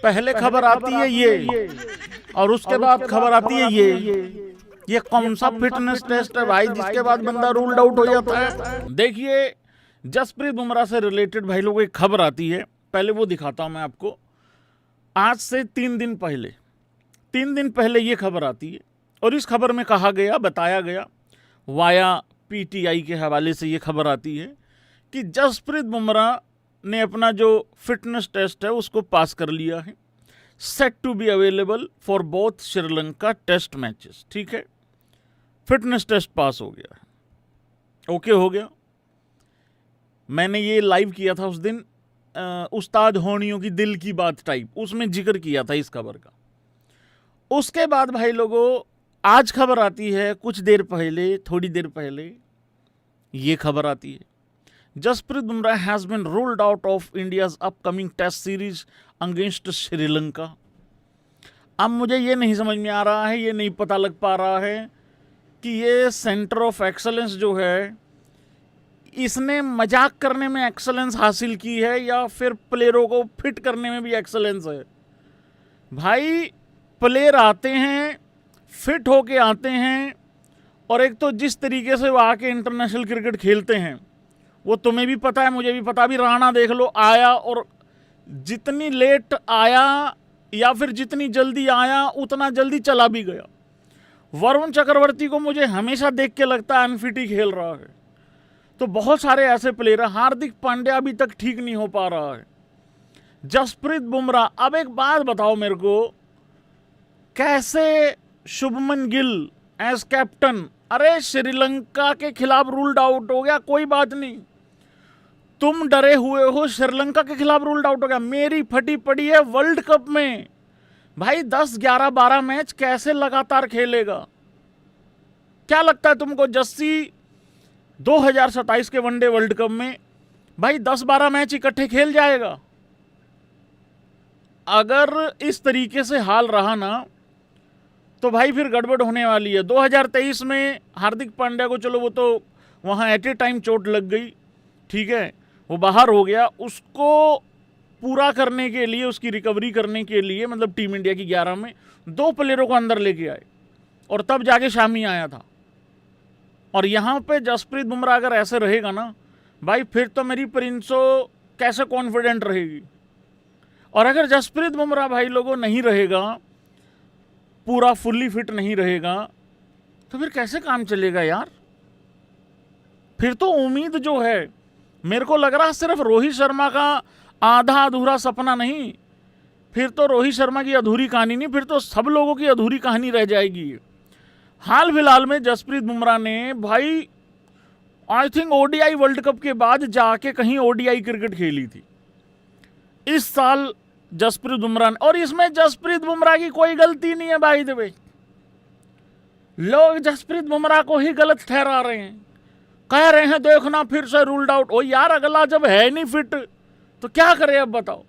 पहले खबर आती है ये, और उसके बाद खबर आती है ये कौन सा फिटनेस टेस्ट है भाई जिसके बाद बंदा रूल्ड आउट हो जाता है। देखिए, जसप्रीत बुमराह से रिलेटेड भाई लोगों एक खबर आती है, पहले वो दिखाता हूं मैं आपको। आज से 3 दिन पहले ये खबर आती है, और इस खबर में कहा गया, बताया गया, वाया पीटीआई के हवाले से ये खबर आती है कि जसप्रीत बुमराह ने अपना जो फिटनेस टेस्ट है उसको पास कर लिया है, set to be available for both Sri Lanka test matches. ठीक है, फिटनेस टेस्ट पास हो गया है, ओके हो गया। मैंने ये लाइव किया था उस दिन, उस्ताद होनियों की दिल की बात टाइप, उसमें जिक्र किया था इस खबर का। उसके बाद भाई लोगों आज खबर आती है, कुछ देर पहले, थोड़ी देर पहले ये खबर आती है, Jasprit Bumrah has been ruled out of India's upcoming test series against Sri Lanka. अब मुझे ये नहीं समझ में आ रहा है, ये नहीं पता लग पा रहा है कि ये सेंटर ऑफ एक्सलेंस जो है, इसने मजाक करने में एक्सलेंस हासिल की है या फिर प्लेयरों को फिट करने में भी एक्सलेंस है। भाई प्लेयर आते हैं, फिट होके आते हैं, और एक तो जिस तरीके से वो आके इंटरनेशनल क्रिकेट खेलते हैं वो तुम्हें भी पता है, मुझे भी पता। भी राणा देख लो, आया और जितनी लेट आया या फिर जितनी जल्दी आया उतना जल्दी चला भी गया। वरुण चक्रवर्ती को मुझे हमेशा देख के लगता है अनफिट ही खेल रहा है। तो बहुत सारे ऐसे प्लेयर हैं, हार्दिक पांड्या अभी तक ठीक नहीं हो पा रहा है, जसप्रीत बुमराह। अब एक बात बताओ मेरे को, कैसे शुभमन गिल एज कैप्टन, अरे श्रीलंका के खिलाफ रूल्ड आउट हो गया, कोई बात नहीं, तुम डरे हुए हो, श्रीलंका के खिलाफ रूल्ड आउट हो गया। मेरी फटी पड़ी है वर्ल्ड कप में भाई 10, 11, 12 मैच कैसे लगातार खेलेगा? क्या लगता है तुमको जस्सी 2027 के वनडे वर्ल्ड कप में भाई 10-12 मैच इकट्ठे खेल जाएगा? अगर इस तरीके से हाल रहा ना तो भाई फिर गड़बड़ होने वाली है। 2023 में हार्दिक पांड्या को, चलो वो तो वहाँ एट ए टाइम चोट लग गई, ठीक है, वो बाहर हो गया। उसको पूरा करने के लिए, उसकी रिकवरी करने के लिए, मतलब टीम इंडिया की 11 में 2 प्लेयरों को अंदर लेके आए और तब जाके शामी आया था। और यहाँ पे जसप्रीत बुमराह अगर ऐसे रहेगा ना भाई, फिर तो मेरी प्रिंसो कैसे कॉन्फिडेंट रहेगी। और अगर जसप्रीत बुमराह भाई लोगों नहीं रहेगा, पूरा फुल्ली फिट नहीं रहेगा, तो फिर कैसे काम चलेगा यार? फिर तो उम्मीद जो है, मेरे को लग रहा है सिर्फ रोहित शर्मा का आधा अधूरा सपना नहीं, फिर तो रोहित शर्मा की अधूरी कहानी नहीं, फिर तो सब लोगों की अधूरी कहानी रह जाएगी। हाल फिलहाल में जसप्रीत बुमराह ने भाई I think ODI world cup के बाद जाके कहीं ओडीआई क्रिकेट खेली थी इस साल जसप्रीत बुमराह ने, और इसमें जसप्रीत बुमराह की कोई गलती नहीं है भाई। द वे लोग जसप्रीत बुमराह को ही गलत ठहरा रहे हैं, कह रहे हैं देखना फिर से रूल्ड आउट। ओ यार, अगला जब है नहीं फिट तो क्या करें? अब बताओ,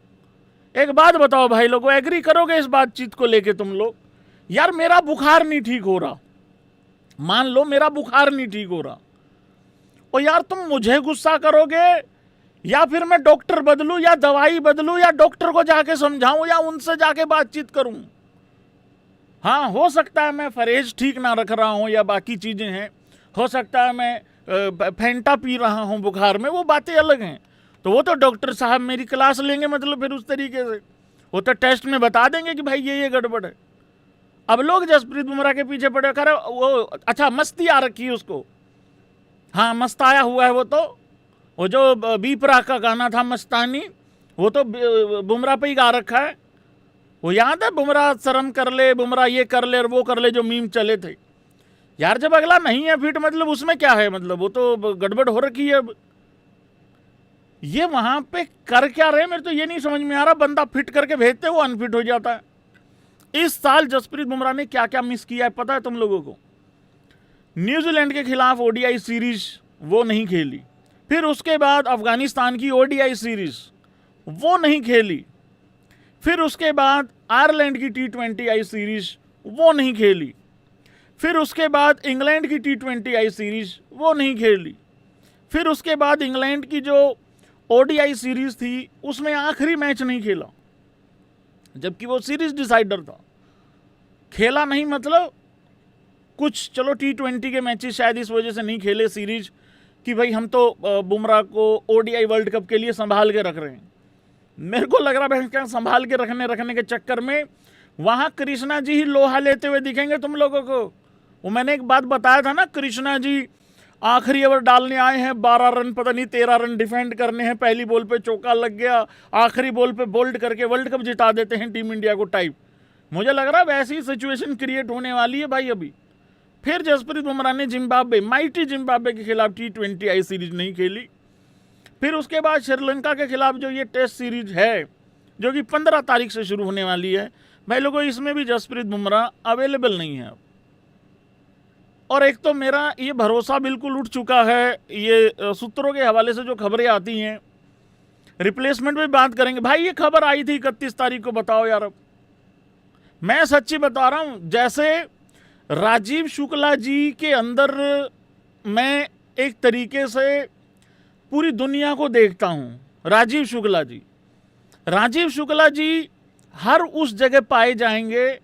एक बात बताओ भाई लोगों, एग्री करोगे इस बातचीत को लेके तुम लोग? यार मेरा बुखार नहीं ठीक हो रहा, मान लो मेरा बुखार नहीं ठीक हो रहा, और यार तुम मुझे गुस्सा करोगे या फिर मैं डॉक्टर बदलूं या दवाई बदलूं या डॉक्टर को जाके समझाऊं या उनसे जाके बातचीत करूं? हाँ, हो सकता है मैं परहेज ठीक ना रख रहा हूं या बाकी चीजें हैं, हो सकता है मैं फेंटा पी रहा हूं बुखार में, वो बातें अलग हैं। तो वो तो डॉक्टर साहब मेरी क्लास लेंगे, मतलब फिर उस तरीके से वो तो टेस्ट में बता देंगे कि भाई ये गड़बड़ है। अब लोग जसप्रीत बुमराह के पीछे पड़े, कर वो अच्छा मस्ती आ रखी है उसको। हाँ, मस्त आया हुआ है वो तो, वो जो बी प्राक का गाना था मस्तानी, वो तो बुमराह पे ही गा रखा है। वो याद है, बुमराह शर्म कर ले, बुमराह ये कर ले और वो कर ले, जो मीम चले थे यार। जब अगला नहीं है फिट, मतलब उसमें क्या है, मतलब वो तो गड़बड़ हो रखी है। अब ये वहां पे कर क्या रहे, मेरे तो ये नहीं समझ में आ रहा। बंदा फिट करके भेजते, वो अनफिट हो जाता है। इस साल जसप्रीत बुमराह ने क्या क्या मिस किया है पता है तुम लोगों को? न्यूजीलैंड के खिलाफ ओडीआई सीरीज वो नहीं खेली, फिर उसके बाद अफगानिस्तान की ओडीआई सीरीज वो नहीं खेली, फिर उसके बाद आयरलैंड की T20I सीरीज वो नहीं खेली, फिर उसके बाद इंग्लैंड की T20I सीरीज वो नहीं खेली, फिर उसके बाद इंग्लैंड की जो ओडीआई सीरीज थी उसमें आखिरी मैच नहीं खेला। जबकि वो सीरीज डिसाइडर था। खेला नहीं मतलब कुछ, चलो T20 के मैचेस शायद इस वजह से नहीं खेले सीरीज कि भाई हम तो बुमराह को ODI वर्ल्ड कप के लिए संभाल के रख रहे हैं। मेरे को लग रहा है क्या संभाल के रखने के चक्कर में वहां कृष्णा जी ही लोहा लेते हुए दिखेंगे तुम लोगों को। वो मैंने एक बात बताया था ना, कृष्णा जी आखिरी ओवर डालने आए हैं, 12 रन पता नहीं 13 रन डिफेंड करने हैं, पहली बॉल पे चौका लग गया, आखिरी बॉल पे बोल्ड करके वर्ल्ड कप जिता देते हैं टीम इंडिया को टाइप। मुझे लग रहा है वैसी सिचुएशन क्रिएट होने वाली है भाई। अभी फिर जसप्रीत बुमराह ने जिम्बाब्वे, माइटी जिम्बाब्वे के खिलाफ T20 आई सीरीज नहीं खेली। फिर उसके बाद श्रीलंका के खिलाफ जो ये टेस्ट सीरीज है जो कि 15 तारीख से शुरू होने वाली है, भाई लोगों इसमें भी जसप्रीत बुमराह अवेलेबल नहीं है। और एक तो मेरा ये भरोसा बिल्कुल उठ चुका है, ये सूत्रों के हवाले से जो खबरें आती हैं, रिप्लेसमेंट में बात करेंगे। भाई ये खबर आई थी 31 तारीख को, बताओ यार। अब मैं सच्ची बता रहा हूं, जैसे राजीव शुक्ला जी के अंदर मैं एक तरीके से पूरी दुनिया को देखता हूं। राजीव शुक्ला जी हर उस जगह पाए जाएंगे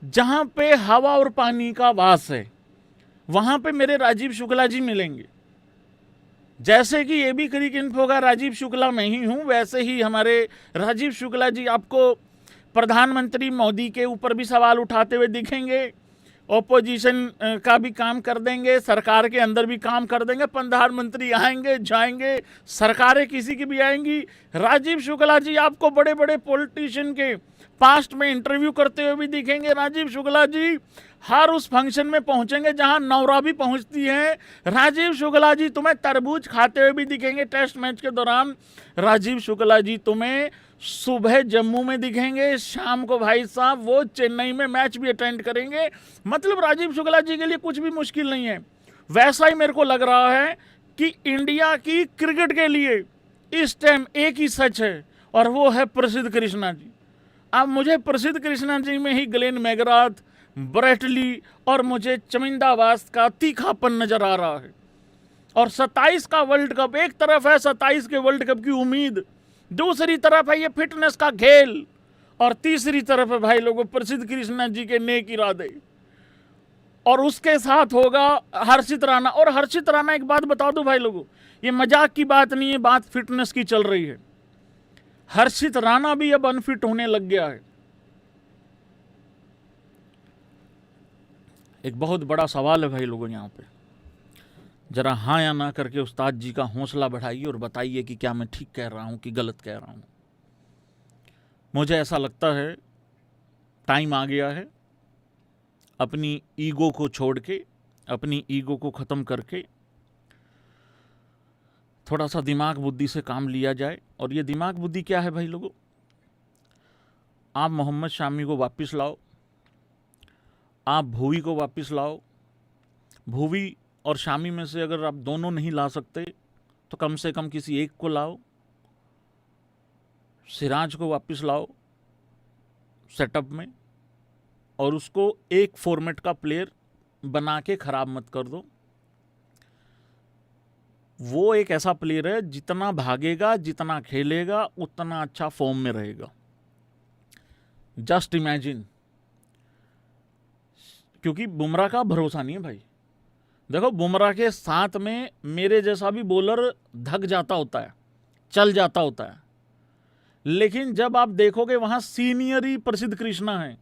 जहां पे हवा और पानी का वास है, वहां पे मेरे राजीव शुक्ला जी मिलेंगे। जैसे कि ये भी क्रिक इन्फो का राजीव शुक्ला मैं ही हूं, वैसे ही हमारे राजीव शुक्ला जी आपको प्रधानमंत्री मोदी के ऊपर भी सवाल उठाते हुए दिखेंगे, ओपोजिशन का भी काम कर देंगे, सरकार के अंदर भी काम कर देंगे। प्रधानमंत्री आएंगे जाएंगे, सरकारें किसी की भी आएंगी। राजीव शुक्ला जी आपको बड़े बड़े पॉलिटिशियन के पास्ट में इंटरव्यू करते हुए भी दिखेंगे। राजीव शुक्ला जी हर उस फंक्शन में पहुंचेंगे जहां नौरा भी पहुंचती है। राजीव शुक्ला जी तुम्हें तरबूज खाते हुए भी दिखेंगे टेस्ट मैच के दौरान। राजीव शुक्ला जी तुम्हें सुबह जम्मू में दिखेंगे, शाम को भाई साहब वो चेन्नई में मैच भी अटेंड करेंगे। मतलब राजीव शुक्ला जी के लिए कुछ भी मुश्किल नहीं है। वैसा ही मेरे को लग रहा है कि इंडिया की क्रिकेट के लिए इस टाइम एक ही सच है और वो है प्रसिद्ध कृष्णा जी। अब मुझे प्रसिद्ध कृष्णा जी में ही ग्लेन मैकग्राथ, ब्रेटली और मुझे चमिंदावास का तीखापन नजर आ रहा है। और 27 का वर्ल्ड कप, एक तरफ है 27 के वर्ल्ड कप की उम्मीद, दूसरी तरफ है ये फिटनेस का खेल, और तीसरी तरफ है भाई लोगों प्रसिद्ध कृष्णा जी के नेक इरादे। और उसके साथ होगा हर्षित राणा। और हर्षित राणा, एक बात बता दूं भाई लोगों, ये मजाक की बात नहीं है, बात फिटनेस की चल रही है। हर्षित राणा भी अब अनफिट होने लग गया है। एक बहुत बड़ा सवाल है भाई लोगों, यहाँ पे जरा हाँ या ना करके उस्ताद जी का हौसला बढ़ाइए और बताइए कि क्या मैं ठीक कह रहा हूं कि गलत कह रहा हूं। मुझे ऐसा लगता है टाइम आ गया है अपनी ईगो को छोड़ के, अपनी ईगो को ख़त्म करके थोड़ा सा दिमाग बुद्धि से काम लिया जाए। और ये दिमाग बुद्धि क्या है भाई लोगों, आप मोहम्मद शामी को वापस लाओ, आप भुवी को वापस लाओ। भुवी और शामी में से अगर आप दोनों नहीं ला सकते तो कम से कम किसी एक को लाओ। सिराज को वापस लाओ सेटअप में और उसको एक फॉर्मेट का प्लेयर बना के खराब मत कर दो। वो एक ऐसा प्लेयर है जितना भागेगा, जितना खेलेगा, उतना अच्छा फॉर्म में रहेगा। जस्ट इमेजिन, क्योंकि बुमराह का भरोसा नहीं है भाई। देखो बुमराह के साथ में मेरे जैसा भी बॉलर धक जाता होता है, चल जाता होता है, लेकिन जब आप देखोगे वहां सीनियर ही प्रसिद्ध कृष्णा है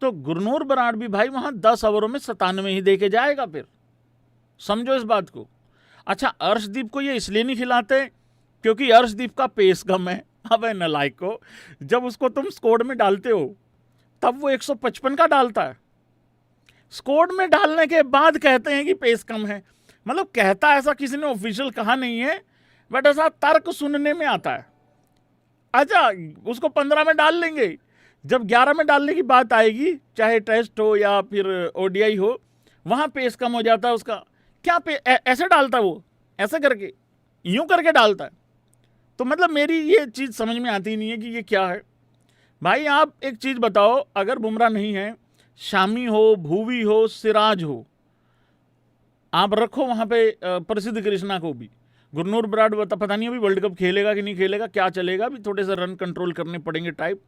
तो गुरनूर बराड़ भी भाई वहां 10 ओवरों में 97 ही दे के जाएगा। फिर समझो इस बात को। अच्छा, अर्शदीप को ये इसलिए नहीं खिलाते क्योंकि अर्शदीप का पेस कम है। अबे नालायक को, जब उसको तुम स्क्वाड में डालते हो तब वो 155 का डालता है, स्क्वाड में डालने के बाद कहते हैं कि पेस कम है। मतलब कहता ऐसा किसी ने ऑफिशियल कहा नहीं है, बट ऐसा तर्क सुनने में आता है। अच्छा, उसको 15 में डाल लेंगे, जब 11 में डालने की बात आएगी, चाहे टेस्ट हो या फिर ODI हो, वहां पेस कम हो जाता है उसका। क्या ऐसे डालता वो, ऐसे करके, यूं करके डालता है। तो मतलब मेरी ये चीज़ समझ में आती नहीं है कि ये क्या है भाई। आप एक चीज़ बताओ, अगर बुमराह नहीं है, शामी हो, भुवी हो, सिराज हो, आप रखो वहां पे प्रसिद्ध कृष्णा को भी। गुरनूर बराड़ पता नहीं अभी वर्ल्ड कप खेलेगा कि नहीं खेलेगा, क्या चलेगा, अभी थोड़े से रन कंट्रोल करने पड़ेंगे टाइप।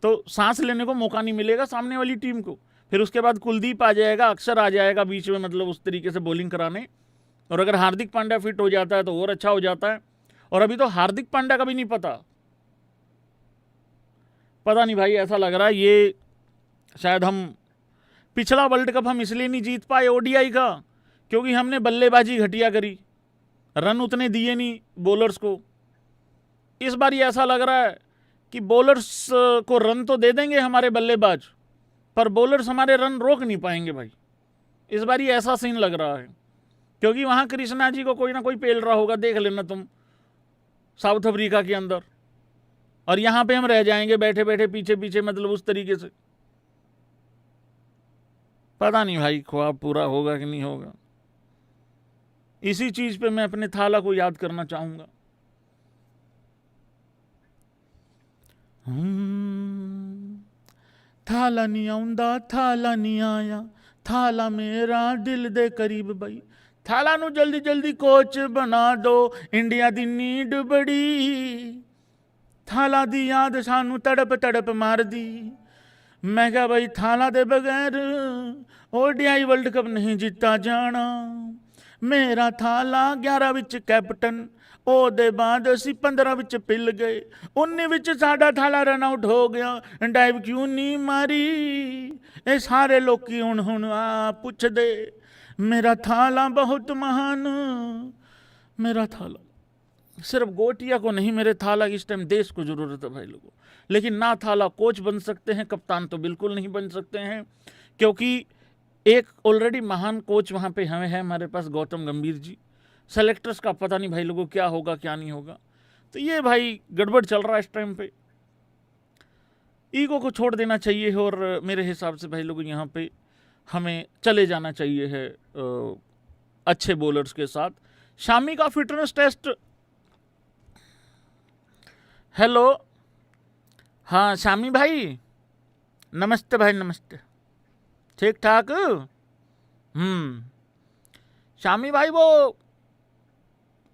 तो सांस लेने को मौका नहीं मिलेगा सामने वाली टीम को। फिर उसके बाद कुलदीप आ जाएगा, अक्षर आ जाएगा बीच में, मतलब उस तरीके से बॉलिंग कराने। और अगर हार्दिक पांड्या फिट हो जाता है तो और अच्छा हो जाता है। और अभी तो हार्दिक पांड्या का भी नहीं पता नहीं भाई, ऐसा लग रहा है ये शायद हम पिछला वर्ल्ड कप हम इसलिए नहीं जीत पाए ओडीआई का, क्योंकि हमने बल्लेबाजी घटिया करी, रन उतने दिए नहीं बॉलर्स को। इस बार ये ऐसा लग रहा है कि बॉलर्स को रन तो दे देंगे हमारे बल्लेबाज, पर बॉलर्स हमारे रन रोक नहीं पाएंगे भाई। इस बार ये ऐसा सीन लग रहा है, क्योंकि वहाँ कृष्णा जी को कोई ना कोई पेल रहा होगा, देख लेना तुम साउथ अफ्रीका के अंदर। और यहाँ पे हम रह जाएंगे बैठे बैठे पीछे पीछे, मतलब उस तरीके से। पता नहीं भाई ख्वाब पूरा होगा कि नहीं होगा। इसी चीज पे मैं अपने थाला को याद करना चाहूंगा। थाला नहीं आउंदा, थाला नहीं आया, थाला मेरा दिल दे करीब बई। थाला नू जल्दी जल्दी कोच बना दो, इंडिया दी नीड बड़ी। थाला दी याद सानू तड़प तड़प मार दी। मैं क्या भाई थाला दे बगैर ओडीआई वर्ल्ड कप नहीं जीता जाना। मेरा थाला 11 विच कैप्टन, ਉਹਦੇ ਬਾਅਦ ਅਸੀਂ 15 ਵਿੱਚ ਪਿੱਲ ਗਏ, 19 ਵਿੱਚ ਸਾਡਾ ਥਾਲਾ ਰਨ ਆਊਟ ਹੋ ਗਿਆ, ਡਾਈਵ ਕਿਉਂ ਨਹੀਂ ਮਾਰੀ। ਇਹ ਸਾਰੇ ਲੋਕੀ ਹੁਣ ਆ ਪੁੱਛਦੇ, मेरा थाला बहुत महान। मेरा थाला सिर्फ गोटिया को नहीं, मेरे थाला की इस टाइम देश को जरूरत है भाई लोगों। लेकिन ना थाला कोच बन सकते हैं, कप्तान तो बिल्कुल नहीं बन सकते हैं, क्योंकि एक ऑलरेडी महान कोच वहाँ पे हमें है हमारे पास, गौतम गंभीर जी। सेलेक्टर्स का पता नहीं भाई लोगों क्या होगा क्या नहीं होगा। तो ये भाई गड़बड़ चल रहा है इस टाइम पे। ईगो को छोड़ देना चाहिए और मेरे हिसाब से भाई लोगों यहाँ पे हमें चले जाना चाहिए है अच्छे बॉलर्स के साथ। शामी का फिटनेस टेस्ट, हेलो, हाँ शामी भाई, नमस्ते भाई नमस्ते, ठीक ठाक। शामी भाई वो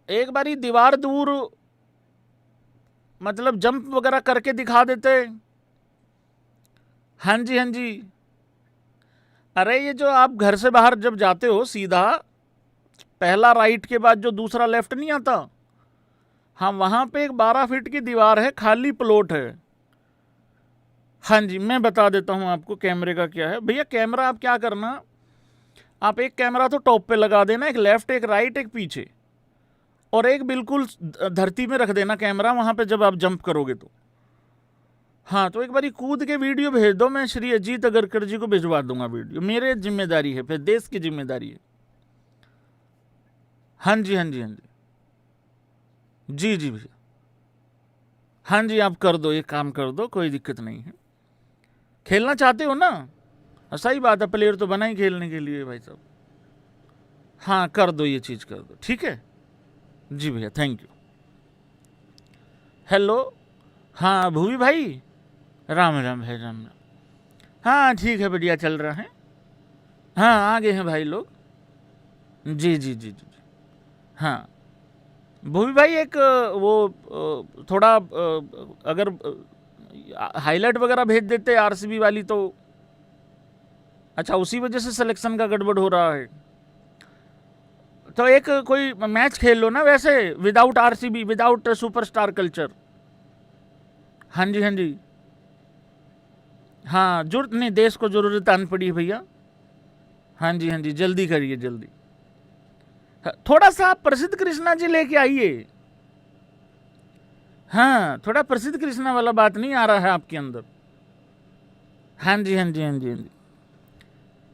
एक बारी दीवार दूर मतलब जंप वगैरह करके दिखा देते। हाँ जी हाँ जी। अरे ये जो आप घर से बाहर जब जाते हो सीधा पहला राइट के बाद जो दूसरा लेफ्ट नहीं आता, हाँ वहाँ पे एक 12 फीट की दीवार है, खाली प्लॉट है। हाँ जी मैं बता देता हूँ आपको कैमरे का क्या है। भैया कैमरा आप क्या करना, आप एक कैमरा तो टॉप पे लगा देना, एक लेफ्ट एक राइट एक पीछे, और एक बिल्कुल धरती में रख देना कैमरा वहाँ पे जब आप जंप करोगे तो। हाँ तो एक बारी कूद के वीडियो भेज दो, मैं श्री अजीत अगरकर जी को भिजवा दूंगा वीडियो, मेरे जिम्मेदारी है, फिर देश की जिम्मेदारी है। हाँ जी हाँ जी हाँ जी जी जी भैया, हाँ जी आप कर दो, एक काम कर दो, कोई दिक्कत नहीं है। खेलना चाहते हो ना, सही बात है, प्लेयर तो बना ही खेलने के लिए भाई साहब। हाँ कर दो, ये चीज़ कर दो, ठीक है जी भैया, थैंक यू। हेलो, हाँ भूवी भाई, राम राम भाई राम राम। हाँ ठीक है, बढ़िया चल रहा है। हाँ आगे हैं भाई लोग, जी जी जी जी। हाँ भूवी भाई एक वो थोड़ा अगर हाईलाइट वगैरह भेज देते आरसीबी वाली तो अच्छा, उसी वजह से सिलेक्शन का गड़बड़ हो रहा है। तो एक कोई मैच खेल लो ना वैसे, without RCB, without superstar culture. हाँ जी हाँ जी, हाँ जरूरत नहीं, देश को जरूरत आन पड़ी है भैया। हाँ जी हाँ जी, जल्दी करिए जल्दी। थोड़ा सा आप प्रसिद्ध कृष्णा जी लेके आइए। हाँ थोड़ा प्रसिद्ध कृष्णा वाला बात नहीं आ रहा है आपके अंदर। हाँ जी हाँ जी हाँ जी हाँ जी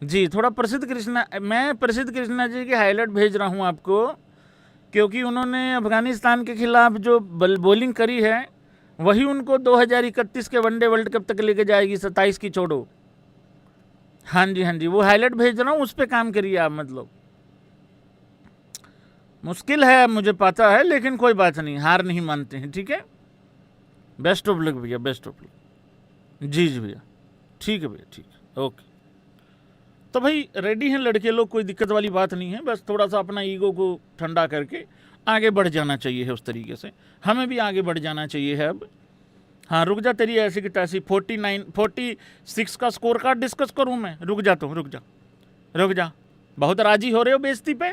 जी, थोड़ा प्रसिद्ध कृष्णा, मैं प्रसिद्ध कृष्णा जी की हाईलाइट भेज रहा हूँ आपको, क्योंकि उन्होंने अफगानिस्तान के खिलाफ जो बॉलिंग करी है वही उनको 2031 के वनडे वर्ल्ड कप तक लेके जाएगी, 27 की छोड़ो। हाँ जी हाँ जी, वो हाईलाइट भेज रहा हूँ, उस पर काम करिए आप। मतलब मुश्किल है मुझे पता है, लेकिन कोई बात नहीं, हार नहीं मानते हैं, ठीक है। बेस्ट ऑफ लक भैया, बेस्ट ऑफ लक। जी जी भैया, ठीक है भैया, ठीक है, ओके। तो भाई रेडी हैं लड़के लोग, कोई दिक्कत वाली बात नहीं है, बस थोड़ा सा अपना ईगो को ठंडा करके आगे बढ़ जाना चाहिए है। उस तरीके से हमें भी आगे बढ़ जाना चाहिए है अब। हाँ रुक जा, तेरी ऐसी की तैसी 46 का स्कोर कार्ड डिस्कस करूं मैं? रुक जा, तुम रुक जा, बहुत राजी हो रहे हो बेइज्जती पे।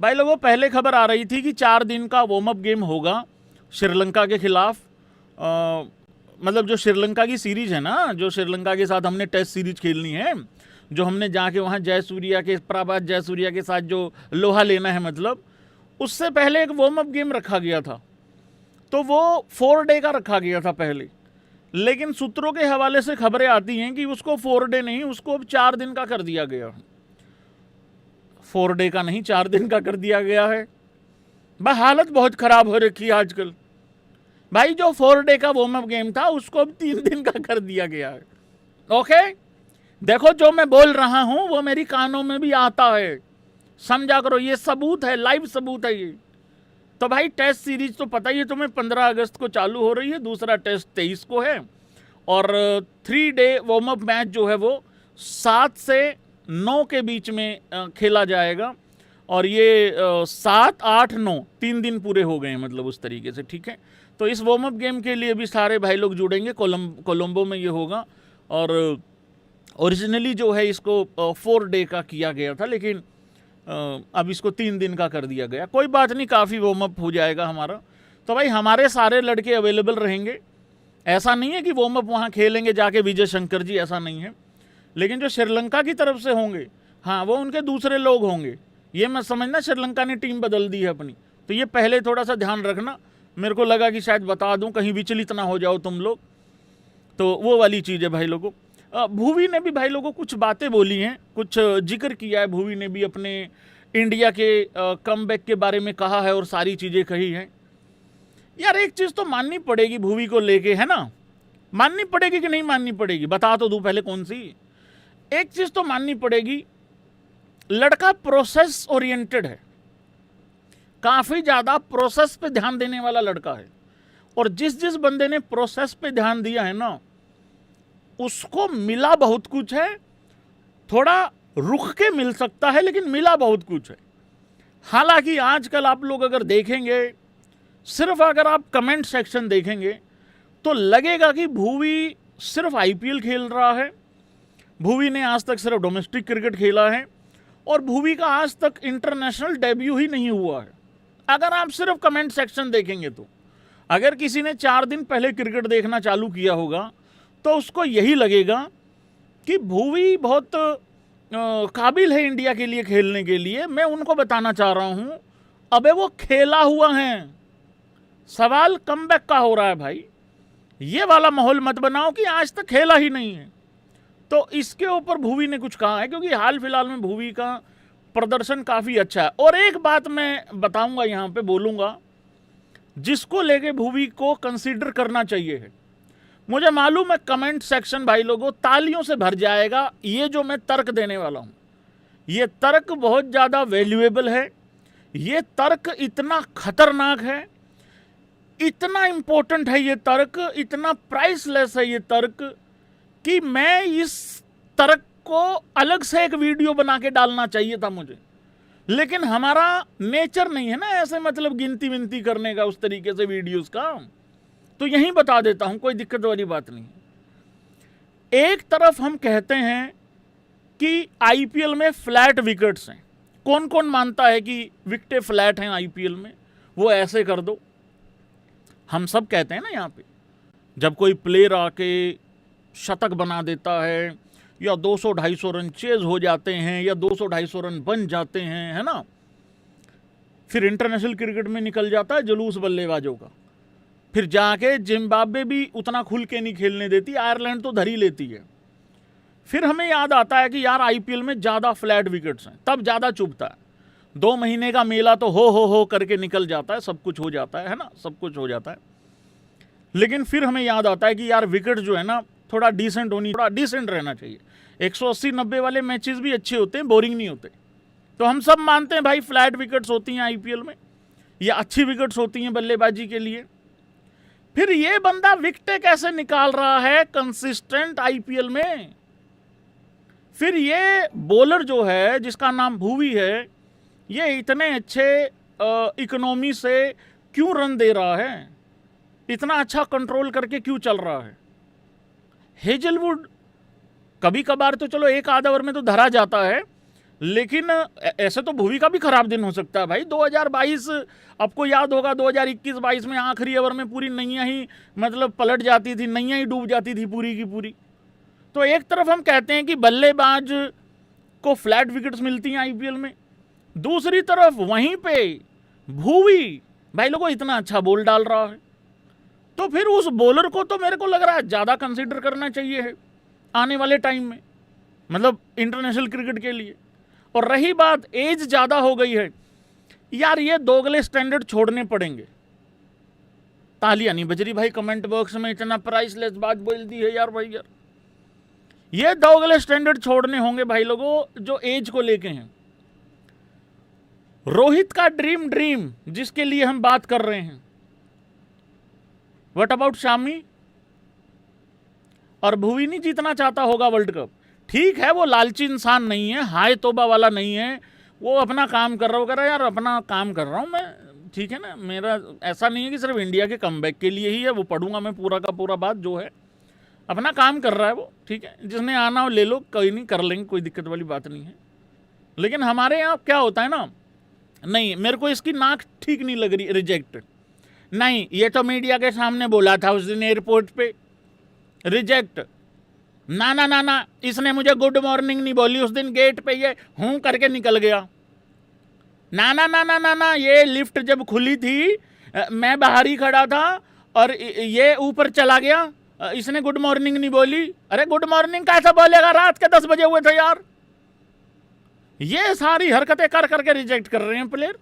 भाई लोगों, पहले खबर आ रही थी कि 4 दिन का वार्म अप गेम होगा श्रीलंका के खिलाफ। मतलब जो श्रीलंका की सीरीज है ना, जो श्रीलंका के साथ हमने टेस्ट सीरीज खेलनी है, जो हमने जाके वहाँ जयसूर्या के प्रभात जयसूर्या के साथ जो लोहा लेना है, मतलब उससे पहले एक वार्म अप गेम रखा गया था। तो वो 4 डे का रखा गया था पहले, लेकिन सूत्रों के हवाले से खबरें आती हैं कि उसको 4 डे नहीं, उसको अब 4 दिन का कर दिया गया। 4 डे का नहीं, 4 दिन का कर दिया गया है। भाई हालत बहुत खराब हो रखी है आजकल। भाई जो 4 डे का वार्म अप गेम था उसको अब 3 दिन का कर दिया गया है। ओके, देखो जो मैं बोल रहा हूं वो मेरी कानों में भी आता है, समझा करो, ये सबूत है, लाइव सबूत है ये। तो भाई टेस्ट सीरीज तो पता ही है तुम्हें, 15 अगस्त को चालू हो रही है, दूसरा टेस्ट 23 को है, और 3 डे वार्म अप मैच जो है वो 7 से 9 के बीच में खेला जाएगा। और ये 7, 8, 9 3 दिन पूरे हो गए हैं, मतलब उस तरीके से, ठीक है। तो इस वार्म अप गेम के लिए भी सारे भाई लोग जुड़ेंगे, कोलंबो में ये होगा। और ओरिजिनली जो है इसको 4 डे का किया गया था, लेकिन अब इसको 3 दिन का कर दिया गया। कोई बात नहीं, काफ़ी वार्म अप हो जाएगा हमारा। तो भाई हमारे सारे लड़के अवेलेबल रहेंगे, ऐसा नहीं है कि वार्म अप वहाँ खेलेंगे जाके विजय शंकर जी, ऐसा नहीं है। लेकिन जो श्रीलंका की तरफ से होंगे, हाँ वो उनके दूसरे लोग होंगे। ये मत समझना श्रीलंका ने टीम बदल दी है अपनी, तो ये पहले थोड़ा सा ध्यान रखना। मेरे को लगा कि शायद बता दूं, कहीं विचलित ना हो जाओ तुम लोग, तो वो वाली चीज़ है भाई लोगों। भुवी ने भी भाई लोगों कुछ बातें बोली हैं, कुछ जिक्र किया है भुवी ने भी, अपने इंडिया के कमबैक के बारे में कहा है और सारी चीज़ें कही हैं। यार एक चीज़ तो माननी पड़ेगी भुवी को लेके, है ना, माननी पड़ेगी कि नहीं माननी पड़ेगी, बता तो दूं पहले कौन सी। एक चीज़ तो माननी पड़ेगी, लड़का प्रोसेस ओरिएंटेड है, काफ़ी ज़्यादा प्रोसेस पे ध्यान देने वाला लड़का है। और जिस बंदे ने प्रोसेस पे ध्यान दिया है ना, उसको मिला बहुत कुछ है। थोड़ा रुक के मिल सकता है, लेकिन मिला बहुत कुछ है। हालांकि आजकल आप लोग अगर देखेंगे, सिर्फ अगर आप कमेंट सेक्शन देखेंगे तो लगेगा कि भुवी सिर्फ आईपीएल खेल रहा है, भुवी ने आज तक सिर्फ डोमेस्टिक क्रिकेट खेला है, और भुवी का आज तक इंटरनेशनल डेब्यू ही नहीं हुआ है। अगर आप सिर्फ कमेंट सेक्शन देखेंगे तो, अगर किसी ने 4 दिन पहले क्रिकेट देखना चालू किया होगा तो उसको यही लगेगा कि भुवी बहुत काबिल है इंडिया के लिए खेलने के लिए। मैं उनको बताना चाह रहा हूं, अबे वो खेला हुआ है, सवाल कमबैक का हो रहा है भाई। ये वाला माहौल मत बनाओ कि आज तक खेला ही नहीं है। तो इसके ऊपर भुवी ने कुछ कहा है, क्योंकि हाल फिलहाल में भुवी का प्रदर्शन काफ़ी अच्छा है। और एक बात मैं बताऊंगा, यहाँ पे बोलूँगा, जिसको लेके भुवी को कंसीडर करना चाहिए है। मुझे मालूम है कमेंट सेक्शन भाई लोगों तालियों से भर जाएगा। ये जो मैं तर्क देने वाला हूँ, ये तर्क बहुत ज़्यादा वैल्यूएबल है, ये तर्क इतना खतरनाक है, इतना इम्पोर्टेंट है ये तर्क, इतना प्राइसलेस है ये तर्क, कि मैं इस तर्क को अलग से एक वीडियो बना के डालना चाहिए था मुझे। लेकिन हमारा नेचर नहीं है ना ऐसे, मतलब गिनती विनती करने का, उस तरीके से वीडियोस का। तो यहीं बता देता हूं, कोई दिक्कत वाली बात नहीं। एक तरफ हम कहते हैं कि आईपीएल में फ्लैट विकेट्स हैं, कौन कौन मानता है कि विकेटें फ्लैट हैं आईपीएल में, वो ऐसे कर दो। हम सब कहते हैं ना यहाँ पे, जब कोई प्लेयर आके शतक बना देता है या 200-250 रन चेज हो जाते हैं या 200-250 रन बन जाते हैं, है ना, फिर इंटरनेशनल क्रिकेट में निकल जाता है जुलूस बल्लेबाजों का। फिर जाके जिम्बाब्वे भी उतना खुल के नहीं खेलने देती, आयरलैंड तो धरी लेती है। फिर हमें याद आता है कि यार आईपीएल में ज़्यादा फ्लैट विकेट्स हैं, तब ज़्यादा चुभता है। 2 महीने का मेला तो हो करके निकल जाता है, सब कुछ हो जाता है ना, सब कुछ हो जाता है। लेकिन फिर हमें याद आता है कि यार विकेट जो है ना थोड़ा डिसेंट रहना चाहिए। 180-90 वाले मैचेस भी अच्छे होते हैं, बोरिंग नहीं होते। तो हम सब मानते हैं भाई फ्लैट विकेट्स होती हैं आईपीएल में, या अच्छी विकेट्स होती हैं बल्लेबाजी के लिए। फिर ये बंदा विकेटें कैसे निकाल रहा है कंसिस्टेंट आईपीएल में? फिर ये बॉलर जो है जिसका नाम भुवी है, ये इतने अच्छे इकोनॉमी से क्यों रन दे रहा है? इतना अच्छा कंट्रोल करके क्यों चल रहा है? हेजलवुड कभी कभार तो चलो एक आध ओवर में तो धरा जाता है, लेकिन ऐसे तो भुवी का भी खराब दिन हो सकता है भाई। 2022 आपको याद होगा, 2021-22 में आखिरी ओवर में पूरी नैया ही मतलब पलट जाती थी, नैया ही डूब जाती थी पूरी की पूरी। तो एक तरफ हम कहते हैं कि बल्लेबाज को फ्लैट विकेट्स मिलती हैं आईपीएल में, दूसरी तरफ वहीं पे भुवी भाई लोगों इतना अच्छा बॉल डाल रहा है, तो फिर उस बॉलर को तो मेरे को लग रहा है ज़्यादा कंसिडर करना चाहिए है आने वाले टाइम में, मतलब इंटरनेशनल क्रिकेट के लिए। और रही बात एज ज़्यादा हो गई है, यार ये दोगले स्टैंडर्ड छोड़ने पड़ेंगे। तालियां नहीं बज रही भाई कमेंट बॉक्स में, इतना प्राइसलेस बात बोल दी है यार भाई यार। ये दोगले स्टैंडर्ड छोड़ने होंगे भाई लोगों जो एज को लेके हैं। रोहित का ड्रीम जिसके लिए हम बात कर रहे हैं, व्हाट अबाउट शामी? और भुवी नहीं जीतना चाहता होगा वर्ल्ड कप, ठीक है वो लालची इंसान नहीं है, हाय तोबा वाला नहीं है, वो अपना काम कर रहा होगा यार, अपना काम कर रहा हूं मैं, ठीक है ना। मेरा ऐसा नहीं है कि सिर्फ इंडिया के कमबैक के लिए ही है, वो पढ़ूंगा मैं पूरा का पूरा बात जो है, अपना काम कर रहा है वो, ठीक है। जिसने आना हो ले लो, कोई नहीं, कर लेंगे, कोई दिक्कत वाली बात नहीं है। लेकिन हमारे यहाँ क्या होता है ना, नहीं मेरे को इसकी नाक ठीक नहीं लग रही, रिजेक्ट नहीं, ये तो मीडिया के सामने बोला था उस दिन एयरपोर्ट पे, रिजेक्ट, ना ना ना ना, इसने मुझे गुड मॉर्निंग नहीं बोली उस दिन गेट पे, ये हूं करके निकल गया, ना ना ना ना ना ना, ये लिफ्ट जब खुली थी मैं बाहर ही खड़ा था और ये ऊपर चला गया, इसने गुड मॉर्निंग नहीं बोली। अरे गुड मॉर्निंग कैसा बोलेगा, रात के 10 बजे हुए थे यार। ये सारी हरकतें कर करके रिजेक्ट कर रहे हैं प्लेयर।